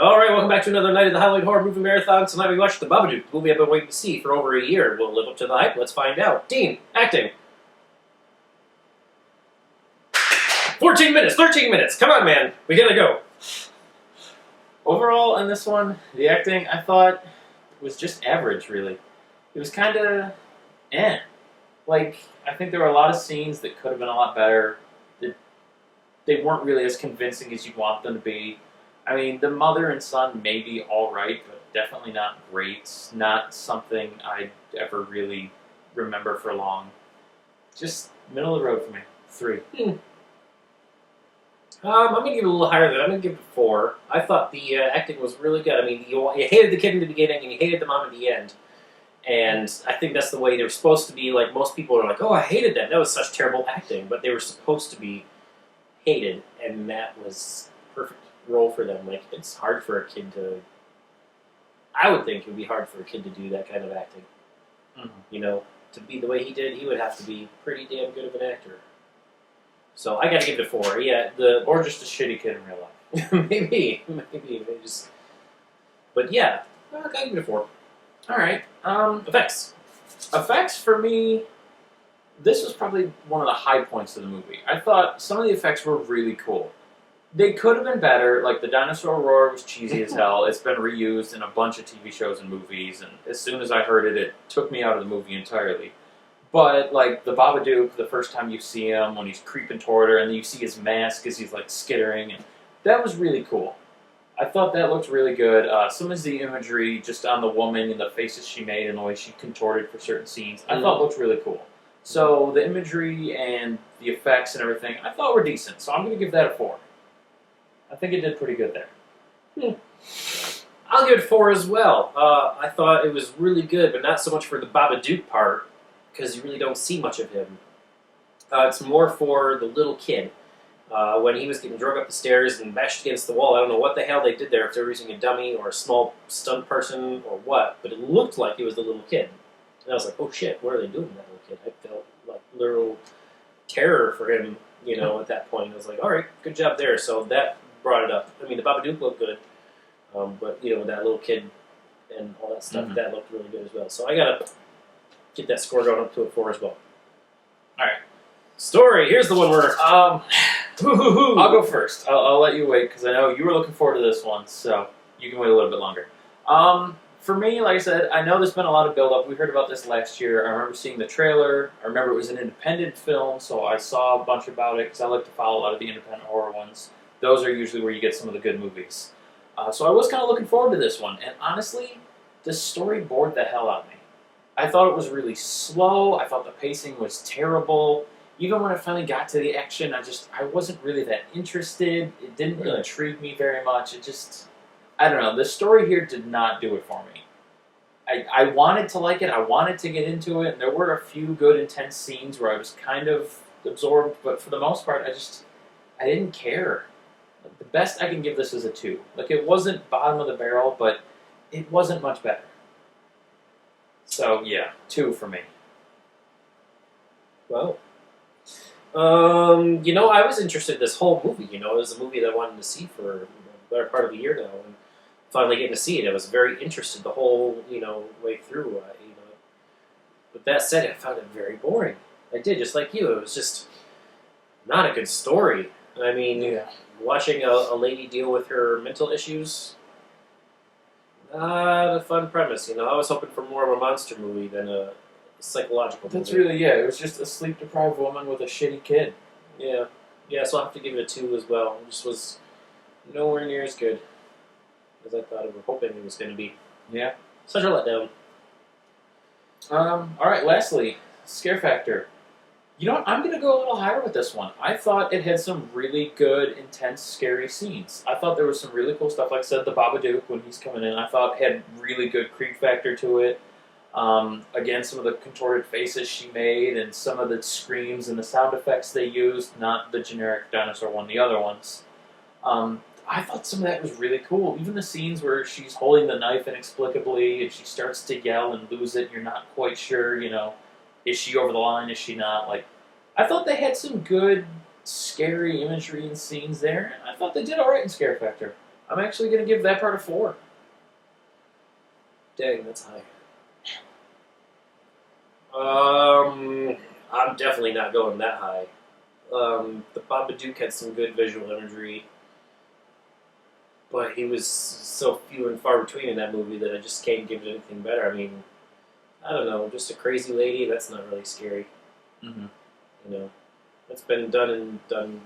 Alright, welcome back to another night of the Halloween Horror Movie Marathon. Tonight we watched The Babadook, the movie I've been waiting to see for over a year. Will it live up to the hype? Let's find out. Dean, acting. 14 minutes, 13 minutes. Come on, man. We gotta go. Overall, in this one, the acting, I thought, was just average, really. It was kind of Like, I think there were a lot of scenes that could have been a lot better. They weren't really as convincing as you'd want them to be. I mean, the mother and son may be alright, but definitely not great. Not something I'd ever really remember for long. Just middle of the road for me. 3. I'm going to give it a little higher than that. I'm going to give it 4. I thought the acting was really good. I mean, you hated the kid in the beginning, and you hated the mom at the end. And I think that's the way they were supposed to be. Like, most people are like, oh, I hated that. That was such terrible acting. But they were supposed to be hated, and that was perfect role for them. Like, it's hard for a kid to... I would think it would be hard for a kid to do that kind of acting. Mm-hmm. You know, to be the way he did, he would have to be pretty damn good of an actor. So I got to give it a 4. Yeah, or just a shitty kid in real life. maybe just. But yeah, I got to give it a 4. All right. Effects. Effects for me. This was probably one of the high points of the movie. I thought some of the effects were really cool. They could have been better. Like, the dinosaur roar was cheesy as hell. It's been reused in a bunch of TV shows and movies, and as soon as I heard it, it took me out of the movie entirely. But, like, the Babadook, the first time you see him, when he's creeping toward her, and then you see his mask as he's, like, skittering, and that was really cool. I thought that looked really good. Some of the imagery just on the woman and the faces she made and the way she contorted for certain scenes, I thought looked really cool. So, the imagery and the effects and everything, I thought were decent, so I'm going to give that a 4. I think it did pretty good there. I'll give it 4 as well. I thought it was really good, but not so much for the Babadook part, because you really don't see much of him. It's more for the little kid. When he was getting dragged up the stairs and bashed against the wall, I don't know what the hell they did there, if they were using a dummy or a small stunt person or what, but it looked like it was the little kid. And I was like, oh shit, what are they doing to that little kid? I felt like literal terror for him, you know, at that point. I was like, alright, good job there. So that brought it up. I mean, the Babadook looked good, but, you know, that little kid and all that stuff, that looked really good as well. So I gotta get that score going up to a 4 as well. Alright. Story, here's the one where... I'll go first. I'll let you wait, because I know you were looking forward to this one, so you can wait a little bit longer. For me, like I said, I know there's been a lot of build-up. We heard about this last year. I remember seeing the trailer. I remember it was an independent film, so I saw a bunch about it, because I like to follow a lot of the independent horror ones. Those are usually where you get some of the good movies. So I was kind of looking forward to this one, and honestly, the story bored the hell out of me. I thought it was really slow. I thought the pacing was terrible. Even when it finally got to the action, I wasn't really that interested. It didn't really intrigue me very much. It just, I don't know. The story here did not do it for me. I wanted to like it. I wanted to get into it. And there were a few good, intense scenes where I was kind of absorbed. But for the most part, I didn't care. The best I can give this is a 2. Like, it wasn't bottom of the barrel, but it wasn't much better. So, yeah, 2 for me. Well, you know, I was interested in this whole movie. You know, it was a movie that I wanted to see for the better part of a year now, and finally getting to see it, I was very interested the whole, you know, way through. You know, with that said, I found it very boring. I did, just like you. It was just not a good story. I mean, watching a lady deal with her mental issues, not a fun premise. You know, I was hoping for more of a monster movie than a psychological movie. That's really, it was just a sleep-deprived woman with a shitty kid. Yeah, so I'll have to give it a 2 as well. It just was nowhere near as good as I thought hoping it was going to be. Yeah. Such a letdown. Alright, lastly, scare factor. You know what, I'm going to go a little higher with this one. I thought it had some really good, intense, scary scenes. I thought there was some really cool stuff. Like I said, the Babadook, when he's coming in, I thought had really good creep factor to it. Again, some of the contorted faces she made and some of the screams and the sound effects they used, not the generic dinosaur one, the other ones. I thought some of that was really cool. Even the scenes where she's holding the knife inexplicably and she starts to yell and lose it and you're not quite sure, you know, is she over the line, is she not? Like, I thought they had some good, scary imagery and scenes there, and I thought they did alright in scare factor. I'm actually going to give that part a 4. Dang, that's high. I'm definitely not going that high. The Babadook had some good visual imagery, but he was so few and far between in that movie that I just can't give it anything better. I mean, I don't know, just a crazy lady, that's not really scary. Mm-hmm. You know, it's been done to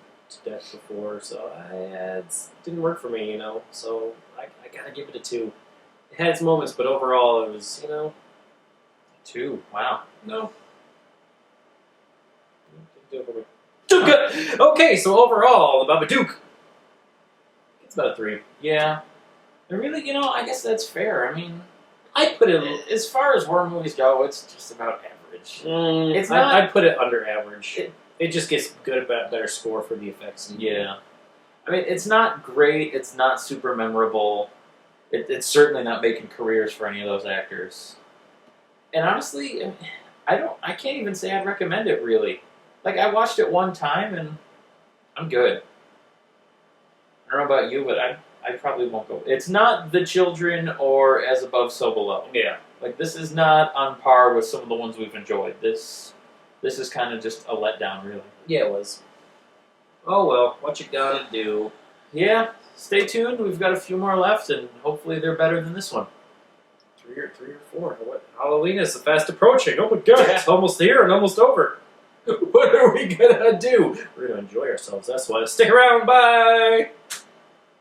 death before, so it didn't work for me, you know, so I gotta give it a 2. It had its moments, but overall it was, 2. Wow. no. Didn't do it for me. Too good! Okay, so overall, the Babadook, it's about a 3. Yeah. And really, I guess that's fair. I mean, I'd put it... as far as horror movies go, it's just about average. It's not... I'd put it under average. It just gets better score for the effects. Yeah. I mean, it's not great. It's not super memorable. It's certainly not making careers for any of those actors. And honestly, I can't even say I'd recommend it, really. Like, I watched it one time, and I'm good. I don't know about you, but I probably won't go. It's not The Children or As Above, So Below. Yeah. Like, this is not on par with some of the ones we've enjoyed. This is kind of just a letdown, really. Yeah, it was. Oh well, what you gotta do. Yeah, stay tuned. We've got a few more left, and hopefully they're better than this one. 3 or 4. What? Halloween is fast approaching. Oh my god, It's almost here and almost over. What are we gonna do? We're gonna enjoy ourselves, that's what. Stick around, bye!